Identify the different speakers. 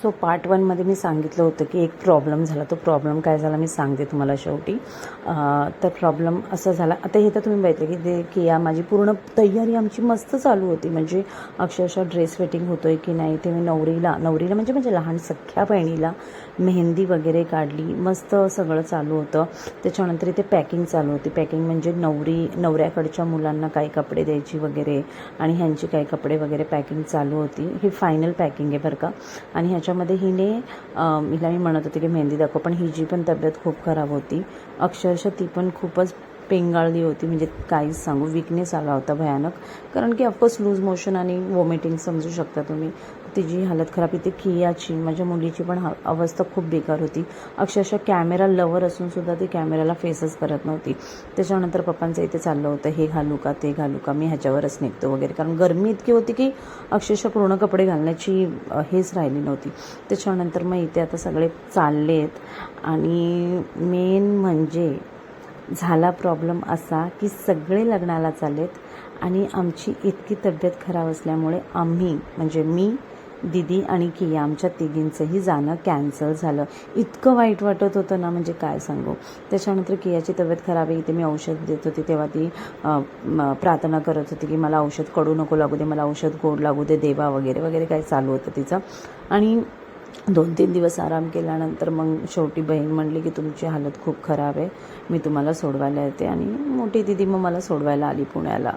Speaker 1: So part 1मध्ये मी सांगितलं होतं की एक प्रॉब्लेम झाला. तो प्रॉब्लेम काय झाला मी सांगते तुम्हाला शेवटी. तर प्रॉब्लेम असा झाला, आता हे तर तुम्ही बघितलं की ते किया माझी पूर्ण तयारी आमची मस्त चालू होती. म्हणजे अक्षरशः ड्रेस फिटिंग होतो आहे की नाही ते मी नवरीला म्हणजे माझ्या लहान सख्ख्या बहिणीला मेहंदी वगैरे काढली, मस्त सगळं चालू होतं. त्याच्यानंतर इथे पॅकिंग चालू होती. पॅकिंग म्हणजे नवऱ्याकडच्या मुलांना काही कपडे द्यायची वगैरे आणि ह्यांची काही कपडे वगैरे पॅकिंग चालू होती. ही फायनल पॅकिंग आहे बरं का. आणि ह्याच्यामध्ये हिला मी म्हणत होते की मेहंदी दाखव, पण हिची पण तब्येत खूप खराब होती. अक्षरशः ती पण खूपच पेंगाळली होती. म्हणजे काहीच सांगू, विकनेस आला होता भयानक. कारण की ऑफकोर्स लूज मोशन आणि वॉमिटिंग समजू शकता तुम्ही. तिची हालत खराब. इथे कियाची माझ्या मुलीची पण अवस्था खूप बेकार होती. अक्षरशः कॅमेरा लवर असूनसुद्धा ती कॅमेराला फेसच करत नव्हती. त्याच्यानंतर पप्पांचं इथे चाललं होतं हे घालू का ते घालू का, मी ह्याच्यावरच निघतो वगैरे. कारण गरमी इतकी होती की अक्षरशः पूर्ण कपडे घालण्याची हेच राहिली नव्हती. त्याच्यानंतर मग इथे आता सगळे चाललेत. आणि मेन म्हणजे झाला प्रॉब्लेम असा की सगळे लग्नाला चाललेत आणि आमची इतकी तब्येत खराब असल्यामुळे आम्ही म्हणजे मी, दीदी आणि किया आमच्या तिघींचंही जाणं कॅन्सल झालं. इतकं वाईट वाटत होतं ना, म्हणजे काय सांगू. त्याच्यानंतर कियाची तब्येत खराब आहे. इथे मी औषध देत होती तेव्हा ती प्रार्थना करत होती की मला औषध कडू नको लागू दे, मला औषध गोड लागू दे देवा वगैरे वगैरे काय चालू होतं तिचं. आणि 2-3 दिवस आराम केल्यानंतर मग शेवटी बहीण म्हणली की तुमची हालत खूप खराब आहे, मी तुम्हाला सोडवायला येते. आणि मोठी दिदी मग मला सोडवायला आली पुण्याला.